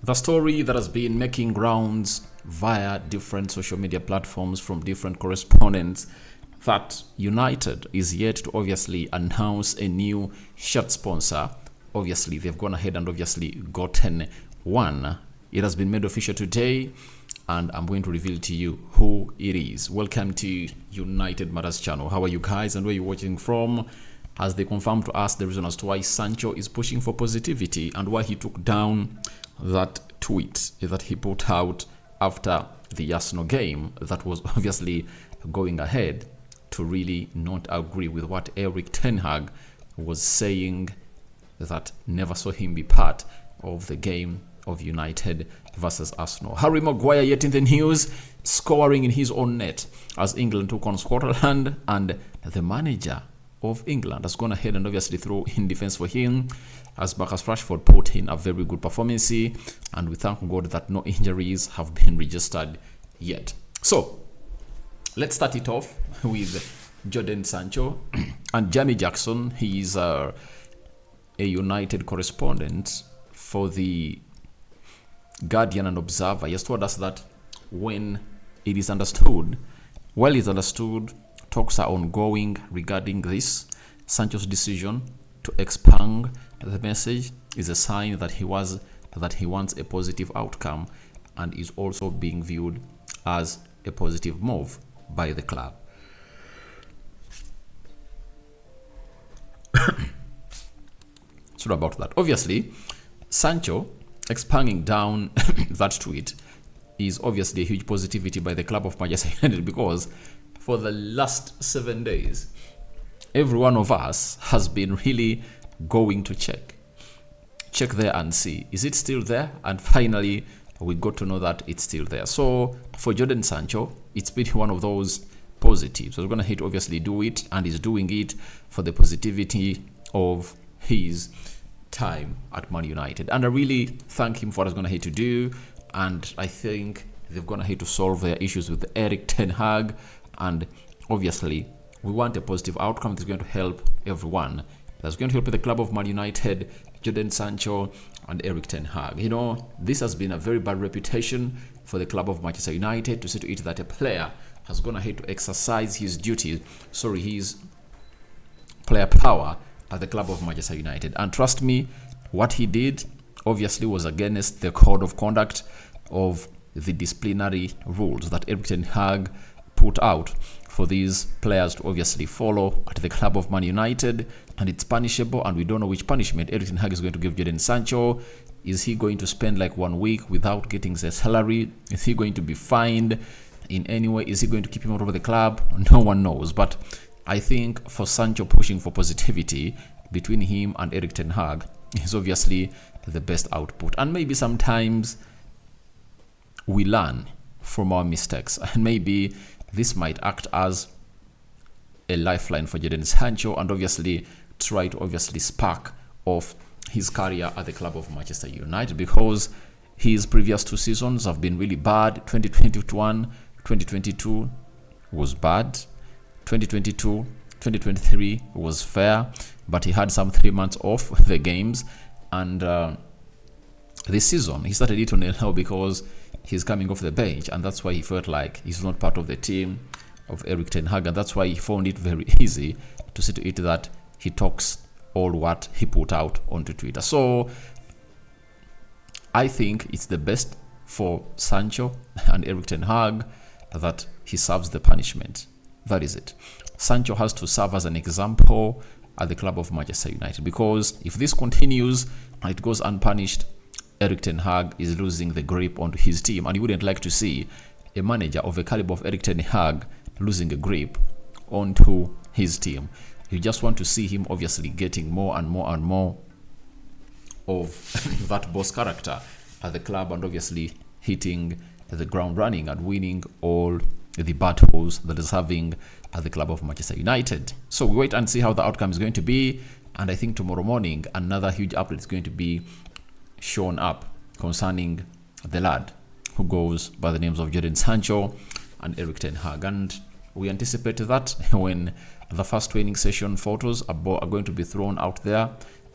The story that has been making rounds via different social media platforms from different correspondents that United is yet to obviously announce a new shirt sponsor. Obviously, they've gone ahead and obviously gotten one. It has been made official today, and I'm going to reveal to you who it is. Welcome to United Matters channel. How are you guys and where are you watching from? As they confirmed to us the reason as to why Sancho is pushing for positivity and why he took down that tweet that he put out after the Arsenal game that was obviously going ahead to really not agree with what Erik ten Hag was saying, that never saw him be part of the game of United versus Arsenal. Harry Maguire yet in the news, scoring in his own net as England took on Scotland, and the manager of England has gone ahead and obviously throw in defense for him as Marcus Rashford put in a very good performance, and we thank God that no injuries have been registered yet. So let's start it off with Jodan Sancho and Jamie Jackson. He is a United correspondent for the Guardian and Observer. He has told us that when it is understood, well, it's understood, talks are ongoing regarding this. Sancho's decision to expand the message is a sign that he wants a positive outcome and is also being viewed as a positive move by the club. So about that, obviously, Sancho expanding down that tweet is obviously a huge positivity by the club of Manchester United, because for the last 7 days, every one of us has been really going to check there and see, is it still there? And finally, we got to know that it's still there. So for Jodan Sancho, it's been one of those positives. So we're going to obviously do it, and he's doing it for the positivity of his time at Man United. And I really thank him for what he's going to do. And I think they've gone ahead to solve their issues with Erik ten Hag. And obviously, we want a positive outcome that's going to help everyone. That's going to help the club of Man United, Jodan Sancho, and Erik ten Hag. You know, this has been a very bad reputation for the club of Manchester United, to see to it that a player has gone ahead to exercise his duties, his player power at the club of Manchester United. And trust me, what he did obviously was against the code of conduct of the disciplinary rules that Erik ten Hag put out for these players to obviously follow at the club of Man United, and it's punishable, and we don't know which punishment Erik ten Hag is going to give Jodan Sancho. Is he going to spend like 1 week without getting the salary? Is he going to be fined in any way? Is he going to keep him out of the club? No one knows. But I think for Sancho, pushing for positivity between him and Erik ten Hag is obviously the best output. And maybe sometimes we learn from our mistakes, and maybe this might act as a lifeline for Jodan Sancho, and obviously try to spark off his career at the club of Manchester United, because his previous 2 seasons have been really bad. 2021, 2022 was bad. 2022, 2023 was fair, but he had some 3 months off the games, and this season he started it on low because he's coming off the bench, and that's why he felt like he's not part of the team of Erik ten Hag, and that's why he found it very easy to see to it that he talks all what he put out onto Twitter. So I think it's the best for Sancho and Erik ten Hag that he serves the punishment. That is it. Sancho has to serve as an example at the club of Manchester United, because if this continues and it goes unpunished, Erik ten Hag is losing the grip onto his team, and you wouldn't like to see a manager of the caliber of Erik ten Hag losing a grip onto his team. You just want to see him obviously getting more and more and more of that boss character at the club, and obviously hitting the ground running and winning all the battles that is having at the club of Manchester United. So we wait and see how the outcome is going to be, and I think tomorrow morning another huge update is going to be shown up concerning the lad who goes by the names of Jodan Sancho and Erik ten Hag, and we anticipate that when the first training session photos are going to be thrown out there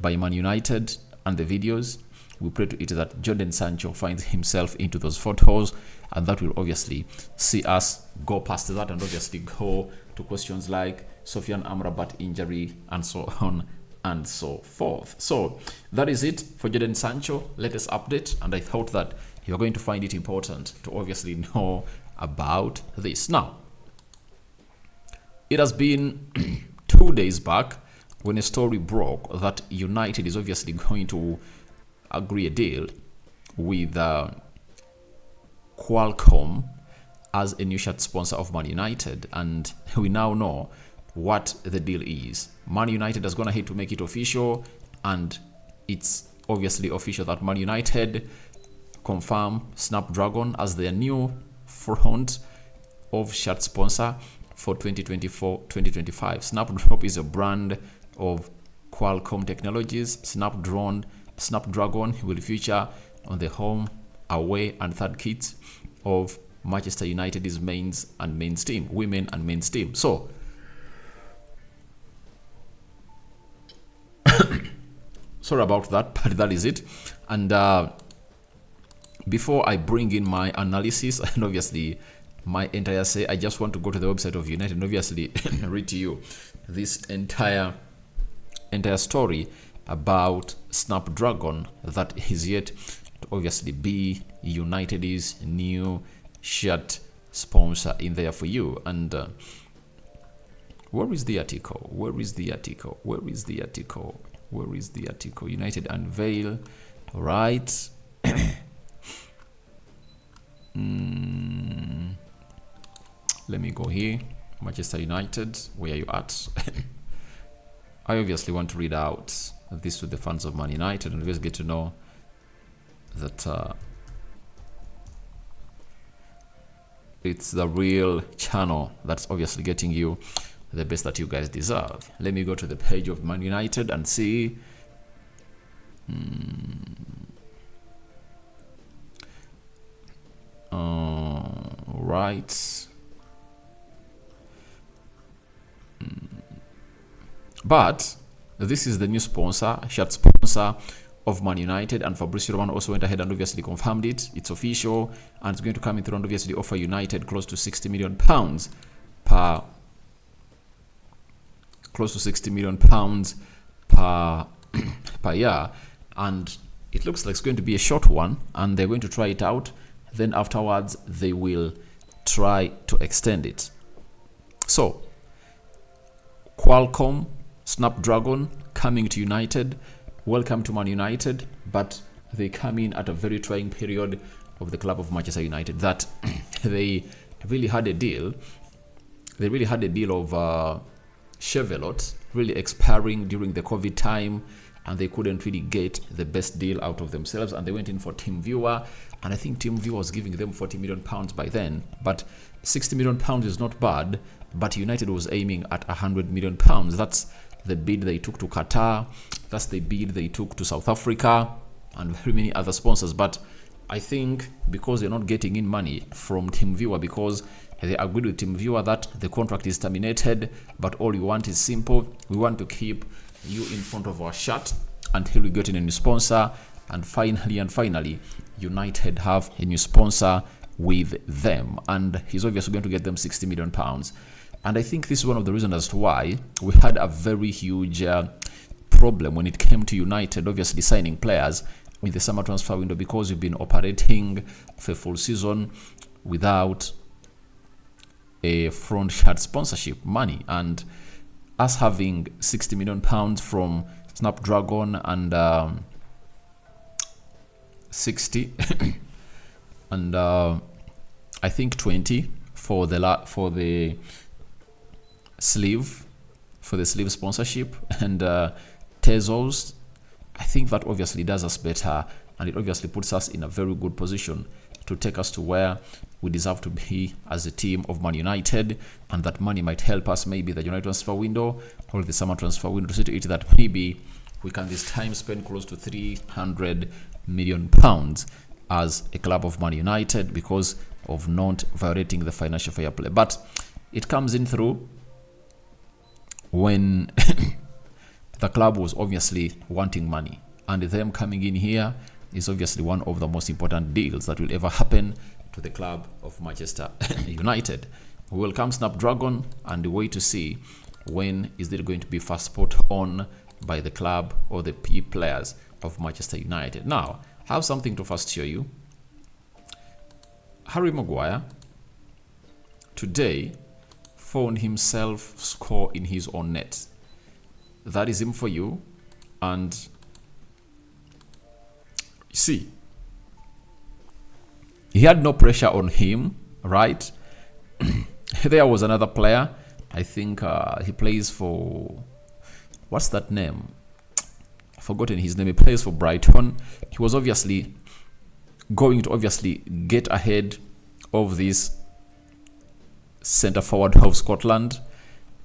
by Man United and the videos, we pray to it that Jodan Sancho finds himself into those photos, and that will obviously see us go past that and obviously go to questions like Sofian Amrabat injury and so on and so forth. So that is it for Jodan Sancho latest update, and I thought that you're going to find it important to obviously know about this. Now, it has been 2 days back when a story broke that United is obviously going to agree a deal with Qualcomm as a new shirt sponsor of Man United, and we now know what the deal is. Man United has gone ahead to make it official, and it's obviously official that Man United confirm Snapdragon as their new front of shirt sponsor for 2024-2025. Snapdragon is a brand of Qualcomm Technologies. Snapdragon will feature on the home, away, and third kits of Manchester United's women and men's team. So, sorry about that, but that is it. And before I bring in my analysis and obviously my entire say, I just want to go to the website of United and obviously read to you this entire story about Snapdragon that is yet to obviously be United's new shirt sponsor in there for you. And where is the article? United unveil, right? Let me go here. Manchester United, where are you at? I obviously want to read out this to the fans of Man United and just get to know that it's the real channel that's obviously getting you the best that you guys deserve. Let me go to the page of Man United and see. Right. But this is the new shirt sponsor of Man United, and Fabrizio Romano also went ahead and obviously confirmed it. It's official, and it's going to come in through and obviously offer United close to £60 million per year, and it looks like it's going to be a short one, and they're going to try it out. Then afterwards, they will try to extend it. So, Qualcomm Snapdragon coming to United. Welcome to Man United, but they come in at a very trying period of the club of Manchester United, that they really had a deal. They really had a deal of Chevrolet really expiring during the COVID time, and they couldn't really get the best deal out of themselves, and they went in for TeamViewer, and I think TeamViewer was giving them £40 million by then, but £60 million is not bad, but United was aiming at £100 million. That's the bid they took to Qatar, that's the bid they took to South Africa, and very many other sponsors. But I think because they're not getting in money from TeamViewer, because they agreed with TeamViewer that the contract is terminated, but all you want is simple: we want to keep you in front of our shirt until we get in a new sponsor. And finally, United have a new sponsor with them, and he's obviously going to get them £60 million. And I think this is one of the reasons as to why we had a very huge problem when it came to United obviously signing players in the summer transfer window, because we've been operating for a full season without a front shirt sponsorship money, and us having £60 million from Snapdragon and 60 and I think 20 for the sleeve sponsorship and Tezos. I think that obviously does us better, and it obviously puts us in a very good position to take us to where we deserve to be as a team of Man United, and that money might help us maybe the January transfer window or the summer transfer window, to see to it that maybe we can this time spend close to £300 million as a club of Man United because of not violating the financial fair play. But it comes in through when the club was obviously wanting money, and them coming in here is obviously one of the most important deals that will ever happen to the club of Manchester United. We welcome Snapdragon and wait to see when is it going to be first put on by the club or the players of Manchester United. Now, I have something to first show you. Harry Maguire today found himself score in his own net. That is him for you. And see, he had no pressure on him, right? There was another player. I think he plays for, what's that name? I've forgotten his name. He plays for Brighton. He was obviously going to get ahead of this centre forward of Scotland,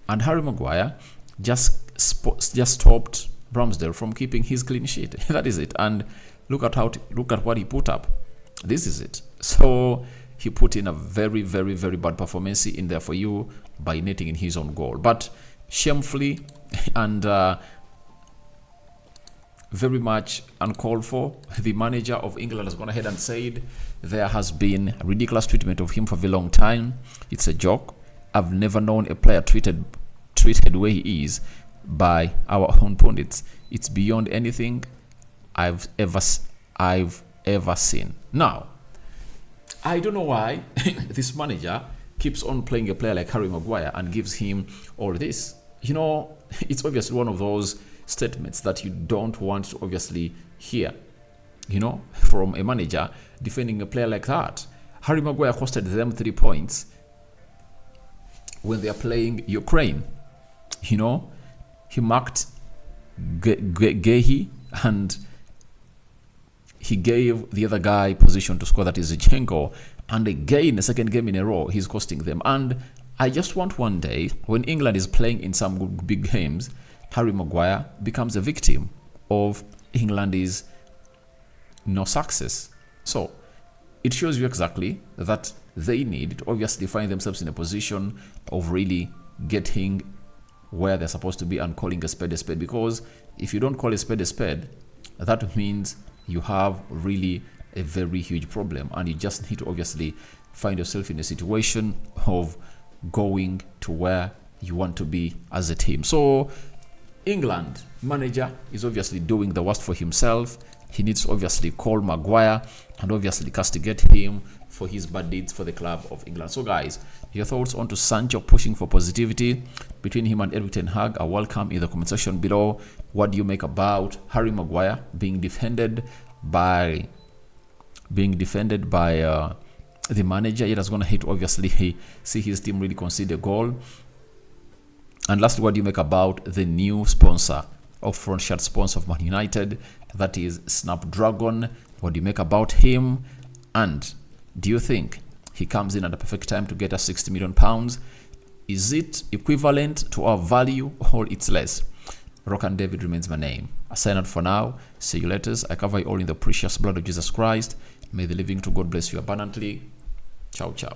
and Harry Maguire just stopped Ramsdale from keeping his clean sheet. That is it. And look at what he put up. This is it. So he put in a very, very, very bad performance in there for you by netting in his own goal. But shamefully and very much uncalled for, the manager of England has gone ahead and said there has been ridiculous treatment of him for a very long time. It's a joke. I've never known a player treated the way he is by our own pundits. It's beyond anything I've ever seen. Now, I don't know why this manager keeps on playing a player like Harry Maguire and gives him all this. You know, it's obviously one of those statements that you don't want to obviously hear, you know, from a manager defending a player like that. Harry Maguire costed them 3 points when they are playing Ukraine. You know, he marked Gehi and he gave the other guy position to score, that is Zinchenko, and again, the second game in a row, he's costing them. And I just want one day, when England is playing in some big games, Harry Maguire becomes a victim of England's no success. So it shows you exactly that they need to obviously find themselves in a position of really getting where they're supposed to be and calling a spade, because if you don't call a spade, that means you have really a very huge problem, and you just need to obviously find yourself in a situation of going to where you want to be as a team. So England manager is obviously doing the worst for himself. He needs to obviously call Maguire and obviously castigate him for his bad deeds for the club of England. So guys, your thoughts on to Sancho pushing for positivity between him and Erik ten Hag are welcome in the comment section below. What do you make about Harry Maguire being defended by the manager? It is going to hit obviously see his team really concede a goal. And lastly, what do you make about the new sponsor of front shirt sponsor of Man United, that is Snapdragon? What do you make about him? And do you think he comes in at the perfect time to get us £60 million? Is it equivalent to our value or it's less? Rock and David remains my name. I sign out for now. See you later. I cover you all in the precious blood of Jesus Christ. May the living to God bless you abundantly. Ciao, ciao.